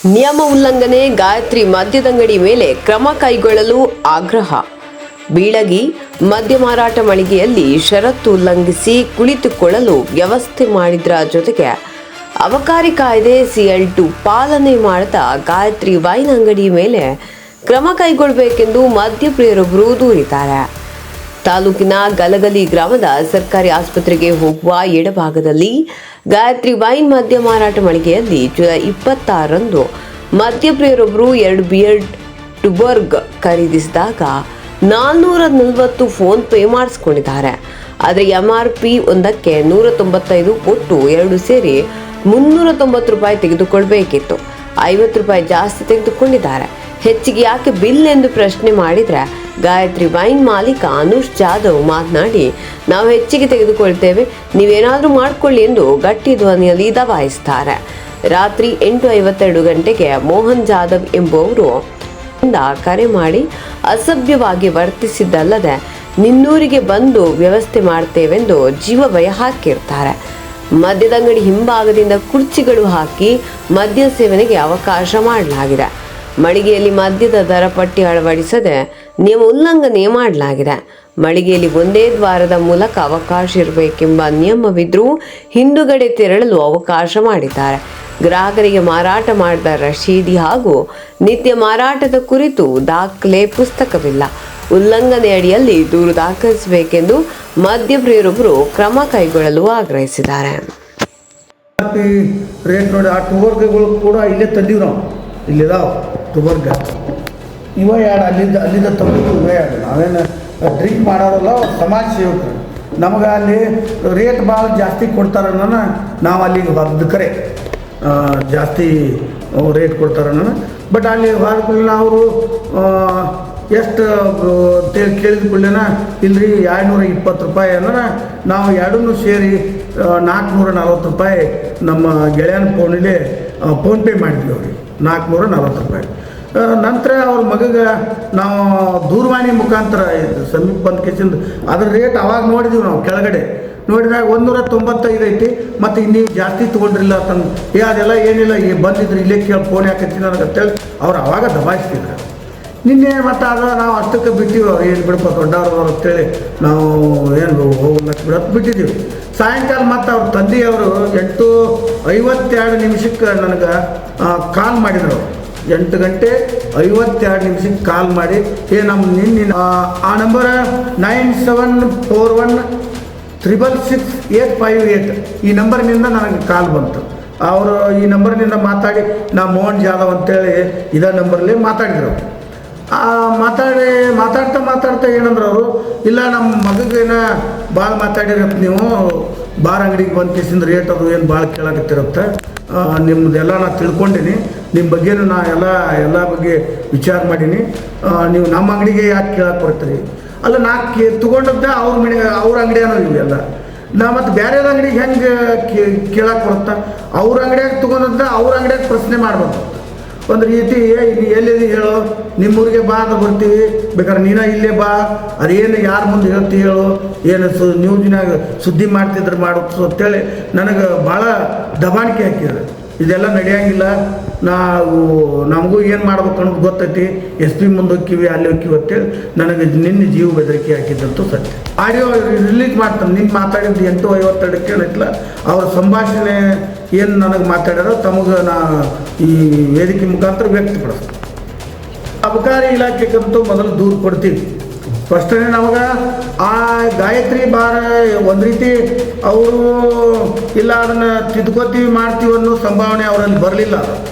ನಿಯಮ ಉಲ್ಲಂಘನೆ ಗಾಯತ್ರಿ ಮದ್ಯದಂಗಡಿ ಮೇಲೆ ಕ್ರಮ ಕೈಗೊಳ್ಳಲು ಆಗ್ರಹ. ಬೀಳಗಿ ಮದ್ಯ ಮಾರಾಟ ಮಳಿಗೆಯಲ್ಲಿ ಷರತ್ತು ಉಲ್ಲಂಘಿಸಿ ಕುಳಿತುಕೊಳ್ಳಲು ವ್ಯವಸ್ಥೆ ಮಾಡಿದ್ರ ಜೊತೆಗೆ ಅಬಕಾರಿ ಕಾಯ್ದೆ CL2 ಪಾಲನೆ ಮಾಡದ ಗಾಯತ್ರಿ ವೈನ್ ಅಂಗಡಿ ಮೇಲೆ ಕ್ರಮ ಕೈಗೊಳ್ಳಬೇಕೆಂದು ಮದ್ಯಪ್ರಿಯರೊಬ್ಬರು ದೂರಿದ್ದಾರೆ. ತಾಲೂಕಿನ ಗಲಗಲಿ ಗ್ರಾಮದ ಸರ್ಕಾರಿ ಆಸ್ಪತ್ರೆಗೆ ಹೋಗುವ ಎಡಭಾಗದಲ್ಲಿ ಗಾಯತ್ರಿ ವೈನ್ ಮದ್ಯ ಮಾರಾಟ ಮಳಿಗೆಯಲ್ಲಿ ಜುಲೈ 26ರಂದು ಮದ್ಯಪ್ರಿಯರೊಬ್ಬರು 2 ಬಿಯರ್ ಟುಬರ್ಗ್ ಖರೀದಿಸಿದಾಗ 440 ಫೋನ್ ಪೇ ಮಾಡಿಸಿಕೊಂಡಿದ್ದಾರೆ. ಆದರೆ MRP ಒಂದಕ್ಕೆ 195 ಕೊಟ್ಟು 2 ಸೇರಿ 390 ರೂಪಾಯಿ ತೆಗೆದುಕೊಳ್ಬೇಕಿತ್ತು. 50 ರೂಪಾಯಿ ಜಾಸ್ತಿ ತೆಗೆದುಕೊಂಡಿದ್ದಾರೆ. ಹೆಚ್ಚಿಗೆ ಯಾಕೆ ಬಿಲ್ ಎಂದು ಪ್ರಶ್ನೆ ಮಾಡಿದರೆ ಗಾಯತ್ರಿ ವೈನ್ ಮಾಲೀಕ ಅನುಷ್ ಜಾಧವ್ ಮಾತನಾಡಿ, ನಾವು ಹೆಚ್ಚಿಗೆ ತೆಗೆದುಕೊಳ್ತೇವೆ, ನೀವೇನಾದರೂ ಮಾಡಿಕೊಳ್ಳಿ ಎಂದು ಗಟ್ಟಿ ಧ್ವನಿಯಲ್ಲಿ ದಬಾಯಿಸುತ್ತಾರೆ. ರಾತ್ರಿ 8:52 ಗಂಟೆಗೆ ಮೋಹನ್ ಜಾಧವ್ ಎಂಬುವರು ಕರೆ ಮಾಡಿ ಅಸಭ್ಯವಾಗಿ ವರ್ತಿಸಿದ್ದಲ್ಲದೆ ನಿನ್ನೂರಿಗೆ ಬಂದು ವ್ಯವಸ್ಥೆ ಮಾಡ್ತೇವೆಂದು ಜೀವ ಭಯ ಹಾಕಿರ್ತಾರೆ. ಮದ್ಯದಂಗಡಿ ಹಿಂಭಾಗದಿಂದ ಕುರ್ಚಿಗಳು ಹಾಕಿ ಮದ್ಯ ಸೇವನೆಗೆ ಅವಕಾಶ ಮಾಡಲಾಗಿದೆ. ಮಳಿಗೆಯಲ್ಲಿ ಮದ್ಯದ ದರ ಪಟ್ಟಿ ಅಳವಡಿಸದೆ ನಿಯಮ ಉಲ್ಲಂಘನೆ ಮಾಡಲಾಗಿದೆ. ಮಳಿಗೆಯಲ್ಲಿ ಒಂದೇ ದ್ವಾರದ ಮೂಲಕ ಅವಕಾಶ ಇರಬೇಕೆಂಬ ನಿಯಮವಿದ್ರೂ ಹಿಂದುಗಡೆ ತೆರಳಲು ಅವಕಾಶ ಮಾಡಿದ್ದಾರೆ. ಗ್ರಾಹಕರಿಗೆ ಮಾರಾಟ ಮಾಡಿದ ರಶೀದಿ ಹಾಗೂ ನಿತ್ಯ ಮಾರಾಟದ ಕುರಿತು ದಾಖಲೆ ಪುಸ್ತಕವಿಲ್ಲ. ಉಲ್ಲಂಘನೆ ಅಡಿಯಲ್ಲಿ ದೂರು ದಾಖಲಿಸಬೇಕೆಂದು ಮದ್ಯಪ್ರಿಯರೊಬ್ಬರು ಕ್ರಮ ಕೈಗೊಳ್ಳಲು ಆಗ್ರಹಿಸಿದ್ದಾರೆ. ರೇಟ್ ನೋಡಿ, ಆ ಟುಬರ್ಗಳು ಕೂಡ ಇಲ್ಲೇ ತಂದೀವಿ ನಾವು. ಇಲ್ಲಿದಾವ ಟುಬರ್ಗ ಇವ ಎರಡು ಅಲ್ಲಿಂದ ತಂದಿದ್ದು ಇವೇ ಎರಡು. ನಾವೇನು ಡ್ರಿಂಕ್ ಮಾಡೋರಲ್ಲ, ಸಮಾಜ ಸೇವಕರು. ನಮಗೆ ಅಲ್ಲಿ ರೇಟ್ ಭಾಳ ಜಾಸ್ತಿ ಕೊಡ್ತಾರೆ ಅನ್ನೋಣ, ನಾವು ಅಲ್ಲಿಗೆ ಹೊರದು ಕರೆ ಜಾಸ್ತಿ ರೇಟ್ ಕೊಡ್ತಾರೆ ಅನ್ನೋಣ. ಬಟ್ ಅಲ್ಲಿ ಹೊರಕುಳ್ಳ ಅವರು ಎಷ್ಟು ಕೇಳಿದ ಕೂಡಲೇನ ಇಲ್ಲರಿ 220 ರೂಪಾಯಿ ಅನ್ನೋಣ. ನಾವು ಎರಡನ್ನೂ ಸೇರಿ 440 ರೂಪಾಯಿ ನಮ್ಮ ಗೆಳೆಯನ ಫೋನಲ್ಲಿ ಫೋನ್ಪೇ ಮಾಡಿದ್ವಿ ಅವ್ರಿಗೆ, 440 ರೂಪಾಯಿ. ನಂತರ ಅವ್ರ ಮಗಗೆ ನಾವು ದೂರವಾಣಿ ಮುಖಾಂತರ ಸಮೀಪ ಬಂದ ಕೇಸಿಂದ ಅದ್ರ ರೇಟ್ ಅವಾಗ ನೋಡಿದ್ದೀವಿ ನಾವು. ಕೆಳಗಡೆ ನೋಡಿದಾಗ 195 ಐತಿ, ಮತ್ತು ನೀವು ಜಾಸ್ತಿ ತೊಗೊಂಡ್ರಿಲ್ಲ ಅಂತಂದು, ಅದೆಲ್ಲ ಏನಿಲ್ಲ, ಬಂದಿದ್ರು ಇಲ್ಲೇ ಕೇಳಿ ಫೋನ್ ಯಾಕತ್ತೀನಿ ನನಗೆ ಅಂತೇಳಿ ಅವ್ರು ಅವಾಗ ದಬಾಯಿಸ್ತಿದ್ರು. ನಿನ್ನೆ ಮತ್ತು ಅದು ನಾವು ಅಷ್ಟಕ್ಕೆ ಬಿಟ್ಟಿವಿ. ಅವ್ರು ಏನು ಬಿಡಪ್ಪ ದೊಡ್ಡವ್ರು ಅಂತೇಳಿ ನಾವು ಏನು ಹೋಗ್ಲಕ್ಕೆ ಬಿಡೋದು ಬಿಟ್ಟಿದ್ದೀವಿ. ಸಾಯಂಕಾಲ ಮತ್ತು ಅವ್ರ ತಂದೆಯವರು 8:52 ನನಗೆ ಕಾಲ್ ಮಾಡಿದರು. 8:52 ಕಾಲ್ ಮಾಡಿ, ನಮ್ಮ ನಿನ್ನೆ ಆ ನಂಬರ್ 9741666858 ಈ ನಂಬರ್ನಿಂದ ನನಗೆ ಕಾಲ್ ಬಂತು. ಅವರು ಈ ನಂಬರ್ನಿಂದ ಮಾತಾಡಿ, ನಾ ಮೋಹನ್ ಜಾಧವ್ ಅಂತೇಳಿ ಇದೇ ನಂಬರ್ಲಿ ಮಾತಾಡಿದ್ರು. ಮಾತಾಡ್ತಾ ಏನಂದ್ರೆ ಅವರು, ಇಲ್ಲ ನಮ್ಮ ಮಗಗೇನ ಭಾಳ ಮಾತಾಡಿರತ್ತೆ, ನೀವು ಬಾರ್ ಅಂಗಡಿಗೆ ಬಂದು ಕೇಸಿಂದ ರೇಟ್ ಅದು ಏನು ಭಾಳ ಕೇಳಾಕತ್ತಿರತ್ತೆ, ನಿಮ್ಮದೆಲ್ಲ ನಾ ತಿಳ್ಕೊಂಡೀನಿ, ನಿಮ್ಮ ಬಗ್ಗೆನೂ ನಾ ಎಲ್ಲ ಬಗ್ಗೆ ವಿಚಾರ ಮಾಡೀನಿ, ನೀವು ನಮ್ಮ ಅಂಗಡಿಗೆ ಯಾಕೆ ಕೇಳಕ್ಕೆ ಬರ್ತೀರಿ? ಅಲ್ಲ, ನಾ ತೊಗೊಂಡದ್ದೆ ಅವ್ರ ಅಂಗಡಿಯೂ ಇವೆಲ್ಲ, ನಾ ಮತ್ತು ಬೇರೆ ಅಂಗಡಿಗೆ ಹೆಂಗೆ ಕೇಳಕ್ಕೆ ಬರುತ್ತಾ? ಅವ್ರ ಅಂಗಡಿಯಾಗ ತೊಗೊಂಡದ್ದ ಅವ್ರ ಅಂಗಡಿಯಾಗ ಪ್ರಶ್ನೆ ಮಾಡ್ಬೇಕು. ಒಂದು ರೀತಿ ಎಲ್ಲಿದೆ ಹೇಳು, ನಿಮ್ಮೂರಿಗೆ ಬಾ ಅಂತ ಬರ್ತೀವಿ, ಬೇಕಾದ್ರೆ ನೀನು ಇಲ್ಲೇ ಬಾ, ಅದೇನು ಯಾರ ಮುಂದೆ ಹೇಳ್ತಿ ಹೇಳು, ಏನು ನ್ಯೂಸ್ನಾಗ ಸುದ್ದಿ ಮಾಡ್ತಿದ್ರೆ ಮಾಡೋದು ಅಂತೇಳಿ ನನಗೆ ಭಾಳ ದಬಾಣಿಕೆ ಹಾಕಿದ್ರು. ಇದೆಲ್ಲ ನಡೆಯಂಗಿಲ್ಲ, ನಮಗೂ ಏನು ಮಾಡ್ಬೇಕು ಅನ್ನೋದು ಗೊತ್ತೈತಿ, SP ಮುಂದೆ ಹೋಗ್ತೀವಿ, ಅಲ್ಲಿ ಹೋಗ್ತೀವಿ ಅಂತೇಳಿ ನನಗೆ ನಿನ್ನೆ ಜೀವ ಬೆದರಿಕೆ ಹಾಕಿದ್ದಂತೂ ಸತ್ಯ. ಆಡಿಯೋ ರಿಲೀಸ್ ಮಾಡ್ತಾನೆ, ನಿನ್ನ ಮಾತಾಡಿದ್ದು 8:52 ಏನೈತಿಲ್ಲ, ಅವ್ರ ಸಂಭಾಷಣೆ ಏನು ನನಗೆ ಮಾತಾಡ್ಯಾರೋ ತಮಗೆ ನಾ ಈ ವೇದಿಕೆ ಮುಖಾಂತರ ವ್ಯಕ್ತಪಡಿಸ್ತೀನಿ. ಅಬಕಾರಿ ಇಲಾಖೆಗಂತೂ ಮೊದಲು ದೂರು ಕೊಡ್ತೀವಿ. ಫಸ್ಟನೇ ನಮಗೆ ಆ ಗಾಯತ್ರಿ ಬಾರ್ ಒಂದು ರೀತಿ ಅವರು ಇಲ್ಲ ಅದನ್ನು ತಿದ್ಕೋತೀವಿ ಮಾಡ್ತೀವಿ ಅನ್ನೋ ಸಂಭಾವನೆ ಅವರಲ್ಲಿ ಬರಲಿಲ್ಲ.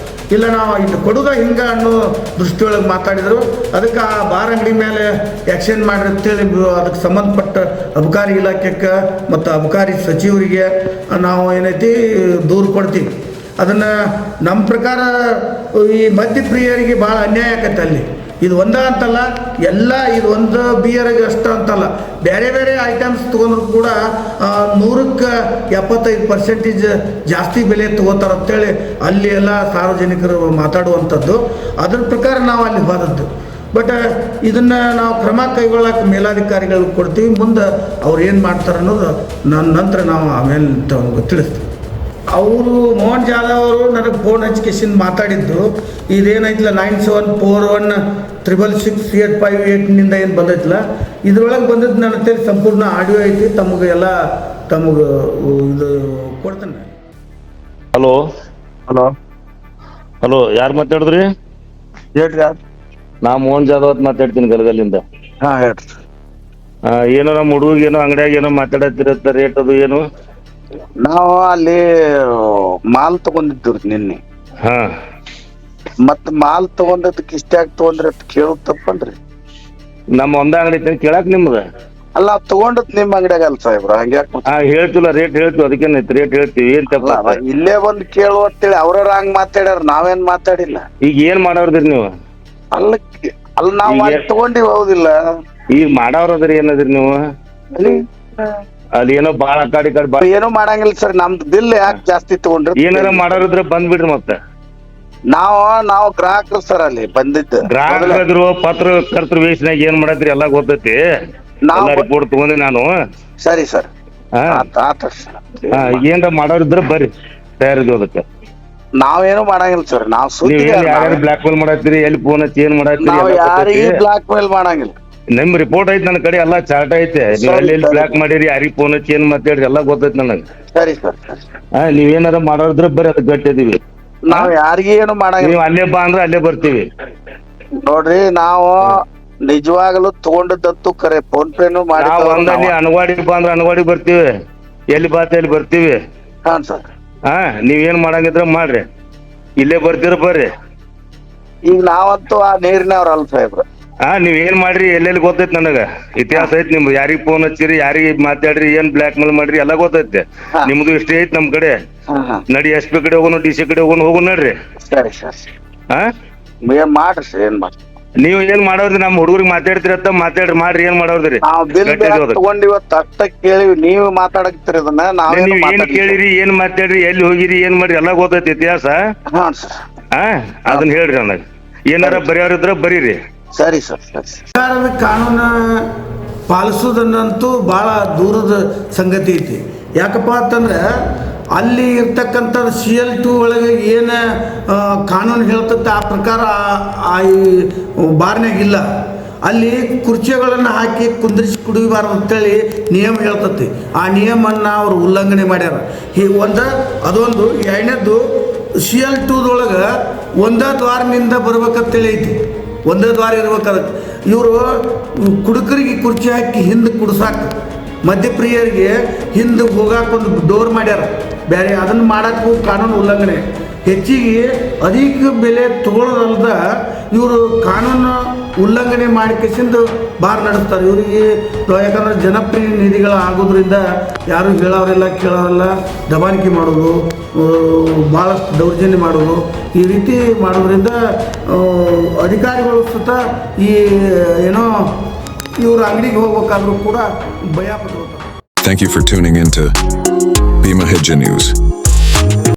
ಇಲ್ಲ, ನಾವು ಇದು ಕೊಡುದ ಹಿಂಗೆ ಅನ್ನೋ ದೃಷ್ಟಿಯೊಳಗೆ ಮಾತಾಡಿದರು. ಅದಕ್ಕೆ ಆ ಬಾರ್ ಅಂಗಡಿ ಮೇಲೆ ಆ್ಯಕ್ಷನ್ ಮಾಡಿರಿ ಅಂತೇಳಿ ಅದಕ್ಕೆ ಸಂಬಂಧಪಟ್ಟ ಅಬಕಾರಿ ಇಲಾಖೆಗೆ ಮತ್ತು ಅಬಕಾರಿ ಸಚಿವರಿಗೆ ನಾವು ಏನೈತಿ ದೂರು ಕೊಡ್ತೀವಿ. ಅದನ್ನು ನಮ್ಮ ಪ್ರಕಾರ ಈ ಮದ್ಯಪ್ರಿಯರಿಗೆ ಭಾಳ ಅನ್ಯಾಯ ಆಕತ್ತೆ. ಅಲ್ಲಿ ಇದು ಒಂದ ಅಂತಲ್ಲ, ಎಲ್ಲ ಇದು ಒಂದು ಬಿಯರಿಗೆ ಅಷ್ಟು ಅಂತಲ್ಲ, ಬೇರೆ ಬೇರೆ ಐಟಮ್ಸ್ ತೊಗೊಂಡ್ರು ಕೂಡ 175% ಜಾಸ್ತಿ ಬೆಲೆ ತೊಗೋತಾರೆ ಅಂತೇಳಿ ಅಲ್ಲಿ ಎಲ್ಲ ಸಾರ್ವಜನಿಕರು ಮಾತಾಡುವಂಥದ್ದು. ಅದ್ರ ಪ್ರಕಾರ ನಾವು ಅಲ್ಲಿ ಹೋದದ್ದು. ಬಟ್ ಇದನ್ನು ನಾವು ಕ್ರಮ ಕೈಗೊಳ್ಳಕ್ಕೆ ಮೇಲಾಧಿಕಾರಿಗಳಿಗೆ ಕೊಡ್ತೀವಿ. ಮುಂದೆ ಅವ್ರು ಏನು ಮಾಡ್ತಾರೆ ಅನ್ನೋದು ನಂತರ ನಾವು ಆಮೇಲೆ ತಿಳಿಸ್ತೀವಿ. ಅವರು ಮೋಹನ್ ಜಾಧವ್ ಅವರು ನನಗೆ ಫೋನ್ ಹಚ್ಚಿಕೆಸಿಂದ ಮಾತಾಡಿದ್ದು ಇದೇನೈತಿಲ್ಲ 9741666858ನಿಂದ ಏನು ಬಂದೈತಿಲ್ಲ ಇದ್ರೊಳಗೆ ಬಂದದ್ದು ನನ್ನ ಹತ್ರ ಸಂಪೂರ್ಣ ಆಡಿಯೋ ಐತಿ ತಮಗೆ ಇದು ಕೊಡ್ತೇನೆ. ಹಲೋ ಹಲೋ ಹಲೋ, ಯಾರು ಮಾತಾಡಿದ್ರಿ? ಹೇಳ್ರಿ ಯಾರು? ನಾ ಮೋಹನ್ ಜಾಧವ್ ಅಂತ ಮಾತಾಡ್ತೀನಿ ಗಲಗಲ್ಲಿಂದ. ಹಾಂ ಹೇಳ್ರಿ. ಏನೋ ನಮ್ಮ ಹುಡುಗ ಏನೋ ಅಂಗಡಿಯಾಗ ಏನೋ ಮಾತಾಡತ್ತಿರತ್ತ, ರೇಟ್ ಅದು ಏನು? ನಾವು ಅಲ್ಲಿ ಮಾಲ್ ತಗೊಂಡಿದ್ದೀವ್ರಿ ನಿನ್ನೆ. ಹಾ, ಮತ್ ಮಾಲ್ ತಗೊಂಡದಕ್ಕೆ ಇಷ್ಟಾಗಿ ತಗೊಂಡ್ರಿ ಅಂತ ಕೇಳೋದ್ ತಪ್ಪನ್ರಿ? ನಮ್ಮ ಒಂದ ಅಂಗಡಿ ಐತಿ ಕೇಳಾಕ್ ನಿಮ್ದ? ಅಲ್ಲ ತಗೊಂಡದ್ ನಿಮ್ ಅಂಗಡಿಯಾಗ ಅಲ್ಲ ಸಾಹೇಬ್ರ, ಹಂಗ್ಯಾಕ್ ಹೇಳ್ತಿಲ್ಲ, ರೇಟ್ ಹೇಳ್ತೀವಿ, ಅದಕ್ಕೇನೈತಿ ರೇಟ್ ಹೇಳ್ತೀವಿ. ಏನ್ ತಪ್ಪ? ಇಲ್ಲೇ ಬಂದ್ ಕೇಳು ಅಂತೇಳಿ ಅವ್ರ ಹಂಗ್ ಮಾತಾಡ್ಯಾರ, ನಾವೇನ್ ಮಾತಾಡಿಲ್ಲ. ಈಗ ಏನ್ ಮಾಡೋರ್ದಿರಿ ನೀವು? ಅಲ್ಲ ನಾವ್ ಈಗ ಅಲ್ಲಿ ತಗೊಂಡಿವಿ, ಹೌದಿಲ್ಲ? ಈಗ ಮಾಡೋರದ್ರಿ ಏನದ್ರಿ ನೀವು? ಅಲ್ಲಿ ಏನೋ ಬಾಳ ಕಾಡಿ ಏನೋ ಮಾಡಂಗಿಲ್ಲ ಸರ್, ನಮ್ದು ಬಿಲ್ ಯಾಕೆ ಜಾಸ್ತಿ ತಗೊಂಡ್ರಿ? ಏನಾರ ಮಾಡೋರಿದ್ರೆ ಬಂದ್ಬಿಡ್ರಿ. ಮತ್ತೆ ನಾವು ಗ್ರಾಹಕರು ಸರ್, ಅಲ್ಲಿ ಬಂದಿದ್ದು ಗ್ರಾಹಕರು ಪತ್ರ ಕರ್ತೃ ವೇಷನಾಗ ಏನ್ ಮಾಡತ್ರಿ ಎಲ್ಲ ಗೊತ್ತೈತಿ. ರಿಪೋರ್ಟ್ ತಗೊಂಡಿ ನಾನು. ಸರಿ ಸರ್. ಏನ್ರ ಮಾಡೋರಿದ್ರೆ ಬರ್ರಿ, ತಯಾರಿದ್ವಿ ಅದಕ್ಕೆ. ನಾವೇನು ಮಾಡಂಗಿಲ್ಲ ಸರ್, ಯಾರು ಬ್ಲಾಕ್ ಮೇಲ್ ಮಾಡತ್ತೀರಿ, ಎಲ್ಲಿ ಫೋನ್ ಹಚ್ಚಿ ಏನ್ ಮಾಡತ್ತೀರಿ? ಯಾರಿಗೆ ಬ್ಲಾಕ್ ಮೇಲ್ ಮಾಡಂಗಿಲ್ಲ. ನಿಮ್ ರಿಪೋರ್ಟ್ ಐತಿ ನನ್ನ ಕಡೆ, ಎಲ್ಲಾ ಚಾರ್ಟ್ ಐತೆ. ನೀವ್ ಎಲ್ಲಿ ಬ್ಲಾಕ್ ಮಾಡಿರಿ, ಯಾರಿಗೆ ಫೋನ್ ಹಚ್ಚಿ ಏನ್ ಮಾತಾಡ್ರಿ ಎಲ್ಲ ಗೊತ್ತೈತಿ ನನಗೆ. ಸರಿ ಸರ್. ನೀವೇನಾರ ಮಾಡೋರಿದ್ರೆ ಬರ್ರಿ, ಅದಕ್ಕೆ ಗಟ್ಟಿದೀವಿ. ನಾವ್ ಯಾರಿಗೂ ಏನು ಮಾಡಂಗಿಲ್ಲ. ನೀವ್ ಅಲ್ಲೇ ಬಾ ಅಂದ್ರೆ ಅಲ್ಲೇ ಬರ್ತೀವಿ. ನೋಡ್ರಿ, ನಾವು ನಿಜವಾಗ್ಲೂ ತಗೊಂಡದ್ದು ಕರೆ, ಫೋನ್ ಪೇನು ಮಾಡಿ. ಒಂದಲ್ಲಿ ಅನವಾಡಿ ಬಾ ಅಂದ್ರೆ ಅನವಾಡಿ ಬರ್ತೀವಿ, ಎಲ್ಲಿ ಬಾತ ಎಲ್ಲಿ ಬರ್ತೀವಿ. ಹಾಂ ಸರ್. ನೀವೇನ್ ಮಾಡಂಗಿದ್ರ ಮಾಡ್ರಿ, ಇಲ್ಲೇ ಬರ್ತೀರ ಬರ್ರಿ. ಈಗ ನಾವಂತೂ ಆ ನೀರಿನವ್ರ ಅಲ್ಲ ಸಾಹೇಬ್ರ. ನೀವ್ ಏನ್ ಮಾಡ್ರಿ ಎಲ್ಲೆಲ್ಲಿ ಗೊತ್ತೈತಿ ನನಗ, ಇತಿಹಾಸ ಐತಿ ನಿಮ್ದು. ಯಾರಿಗ್ ಫೋನ್ ಹಚ್ಚಿರಿ, ಯಾರಿಗೆ ಮಾತಾಡ್ರಿ, ಏನ್ ಬ್ಲಾಕ್ ಮೇಲ್ ಮಾಡ್ರಿ ಎಲ್ಲ ಗೊತ್ತೈತಿ. ನಿಮ್ದು ಇಷ್ಟೇ ಐತಿ ನಮ್ ಕಡೆ. ನಡಿ SP ಕಡೆ ಹೋಗೋಣ, DC ಕಡೆ ಹೋಗೋಣ ನಡ್ರಿ. ಸರಿ ಸರ್. ಏನ್ ಮಾಡ್ರಿ ಸರ್, ಏನ್ ಮಾಡ್ರಿ? ನೀವ್ ಏನ್ ಮಾಡೋದ್ರಿ? ನಮ್ ಹುಡುಗರಿಗೆ ಮಾತಾಡ್ತಿರತ್ತ ಮಾತಾಡ್ರಿ, ಮಾಡ್ರಿ. ಏನ್ ಮಾಡೋದ್ರಿ? ನಾವು ಬಿಲ್ ತಗೊಂಡಿವತ್ತು ಅಷ್ಟ ಕೇಳಿವಿ, ನೀವು ಮಾತಾಡಕ್ತಿರಿ ಅದನ್ನ. ನೀವ್ ಏನ್ ಕೇಳಿರಿ, ಏನ್ ಮಾತಾಡ್ರಿ, ಎಲ್ಲಿ ಹೋಗಿರಿ, ಏನ್ ಮಾಡ್ರಿ ಎಲ್ಲ ಗೊತ್ತೈತಿ ಇತಿಹಾಸ. ಹಾಂ ಸರ್. ಅದನ್ನ ಹೇಳ್ರಿ ನನಗ. ಏನಾರ ಬರೆಯೋರಿದ್ರ ಬರೀರಿ. ಸರಿ ಸರ್. ಸರ್ಕಾರದ ಕಾನೂನು ಪಾಲಿಸೋದನ್ನಂತೂ ಭಾಳ ದೂರದ ಸಂಗತಿ ಐತಿ. ಯಾಕಪ್ಪ ಅಂತಂದ್ರೆ ಅಲ್ಲಿ ಇರ್ತಕ್ಕಂಥ CL2 ಒಳಗೆ ಏನು ಕಾನೂನು ಹೇಳ್ತತ್ತೆ ಆ ಪ್ರಕಾರ ಆ ಬಾರ್ನಾಗಿಲ್ಲ. ಅಲ್ಲಿ ಕುರ್ಚಿಗಳನ್ನು ಹಾಕಿ ಕುಂದ್ರಿಸಿ ಕುಡಿಯಬಾರ್ದು ಅಂತೇಳಿ ನಿಯಮ ಹೇಳ್ತತಿ. ಆ ನಿಯಮನ್ನು ಅವರು ಉಲ್ಲಂಘನೆ ಮಾಡ್ಯಾರ. ಅದೊಂದು. ಎರಡನೇದ್ದು CL2ದೊಳಗೆ ಒಂದೇ ದ್ವಾರನಿಂದ ಬರ್ಬೇಕಂತೇಳಿ ಐತಿ, ಒಂದೇ ದ್ವಾರ ಇರ್ಬೇಕಾದಕ್ಕೆ. ಇವರು ಕುಡುಕರಿಗೆ ಕುರ್ಚಿ ಹಾಕಿ ಹಿಂದೆ ಕುಡ್ಸಾಕ, ಮದ್ಯಪ್ರಿಯರಿಗೆ ಹಿಂದೆ ಹೋಗಾಕೊಂದು ಡೋರ್ ಮಾಡ್ಯಾರ ಬೇರೆ. ಅದನ್ನು ಮಾಡೋಕ್ಕೂ ಕಾನೂನು ಉಲ್ಲಂಘನೆ. ಹೆಚ್ಚಿಗೆ ಅಧಿಕ ಬೆಲೆ ತಗೊಳ್ಳೋದಲ್ದ ಇವರು ಕಾನೂನು ಉಲ್ಲಂಘನೆ ಮಾಡಿಕೆಸಿಂದು ಬಾರ್ ನಡೆಸ್ತಾರೆ. ಇವರಿಗೆ ಯಾಕಂದ್ರೆ ಜನಪ್ರತಿನಿಧಿಗಳು ಆಗೋದ್ರಿಂದ ಯಾರು ಹೇಳೋರಿಲ್ಲ ಕೇಳೋರಿಲ್ಲ, ದಬಾಣಿಕೆ ಮಾಡೋದು, ಭಾಳಷ್ಟು ದೌರ್ಜನ್ಯ ಮಾಡೋದು, ಈ ರೀತಿ ಮಾಡೋದ್ರಿಂದ ಅಧಿಕಾರಿಗಳು ಸುತ್ತ ಈ ಏನೋ ಇವ್ರ ಅಂಗಡಿಗೆ ಹೋಗ್ಬೇಕಾದ್ರೂ ಕೂಡ ಭಯ ಪಡ್ತಾರೆ. Thank you for tuning in to Bima Hidja News.